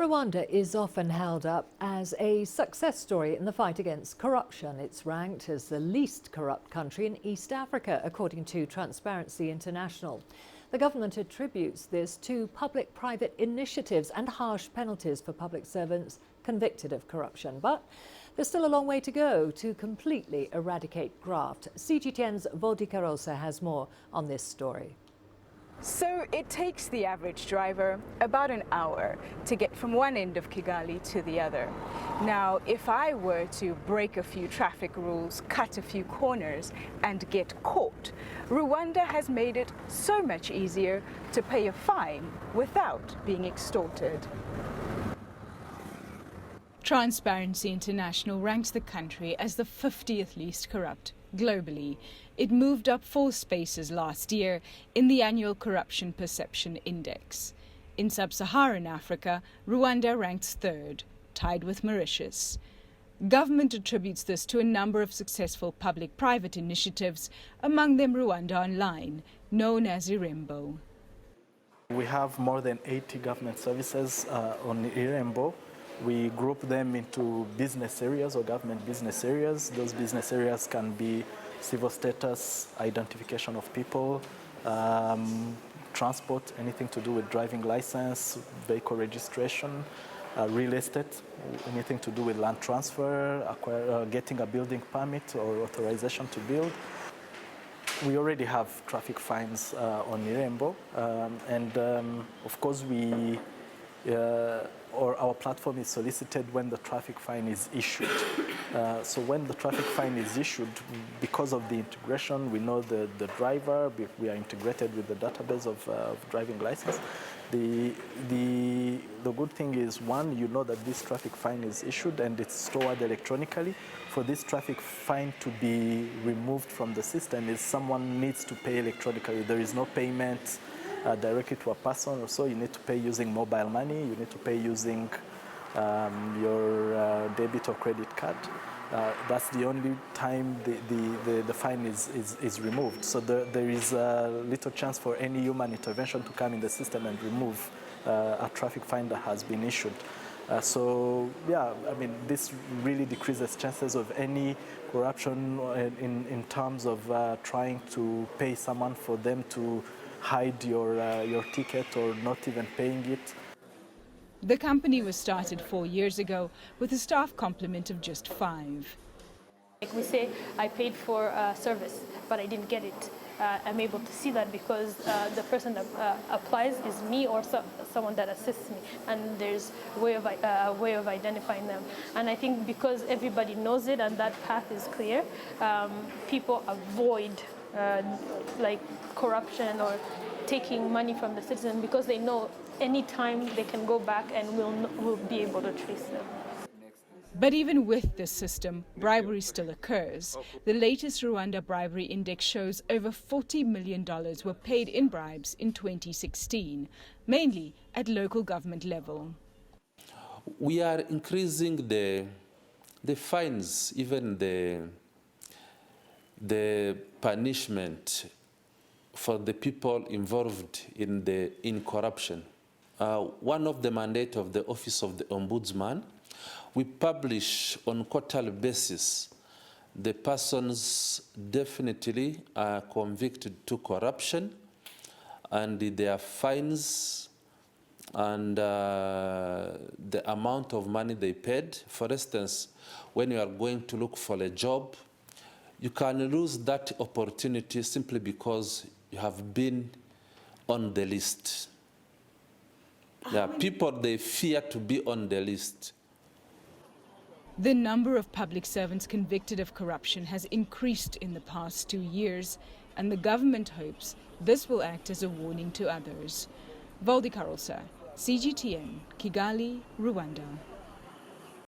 Rwanda is often held up as a success story in the fight against corruption. It's ranked as the least corrupt country in East Africa, according to Transparency International. The government attributes this to public-private initiatives and harsh penalties for public servants convicted of corruption. But there's still a long way to go to completely eradicate graft. CGTN's Vauldi Carelse has more on this story. So it takes the average driver about an hour to get from one end of Kigali to the other. Now, if I were to break a few traffic rules, cut a few corners, and get caught, Rwanda has made it so much easier to pay a fine without being extorted. Transparency International ranks the country as the 50th least corrupt globally. It moved up 4 spaces last year in the annual Corruption Perception Index. In sub-Saharan Africa, Rwanda ranks 3rd, tied with Mauritius. Government attributes this to a number of successful public-private initiatives, among them Rwanda Online, known as Irembo. We have more than 80 government services on Irembo. We group them into business areas or government business areas. Those business areas can be civil status, identification of people, transport, anything to do with driving license, vehicle registration, real estate, anything to do with land transfer, getting a building permit or authorization to build. We already have traffic fines on Irembo, and of course our platform is solicited when the traffic fine is issued. So when the traffic fine is issued, because of the integration, we know the driver, we are integrated with the database of driving license. The good thing is, one, you know that this traffic fine is issued and it's stored electronically. For this traffic fine to be removed from the system, is someone needs to pay electronically. There is no payment directly to a person or so. You need to pay using mobile money, you need to pay using your debit or credit card. That's the only time the fine is removed. So there is little chance for any human intervention to come in the system and remove a traffic fine that has been issued. So yeah, I mean, this really decreases chances of any corruption in terms of trying to pay someone for them to hide your ticket or not even paying it. The company was started 4 years ago with a staff complement of just 5. Like we say, I paid for a service, but I didn't get it. I'm able to see that because the person that applies is me or someone that assists me, and there's a way of identifying them. And I think because everybody knows it and that path is clear, people avoid like corruption or taking money from the citizen, because they know anytime they can go back and we'll be able to trace them. But even with this system, bribery still occurs. The latest Rwanda bribery index shows over $40 million were paid in bribes in 2016, mainly at local government level. We are increasing the fines, even the punishment for the people involved in corruption. One of the mandates of the Office of the Ombudsman, we publish on quarterly basis the persons definitely are convicted to corruption and their fines and the amount of money they paid. For instance, when you are going to look for a job, you can lose that opportunity simply because you have been on the list. Yeah, people, they fear to be on the list. The number of public servants convicted of corruption has increased in the past 2 years, and the government hopes this will act as a warning to others. Vauldi Carelse, CGTN, Kigali, Rwanda.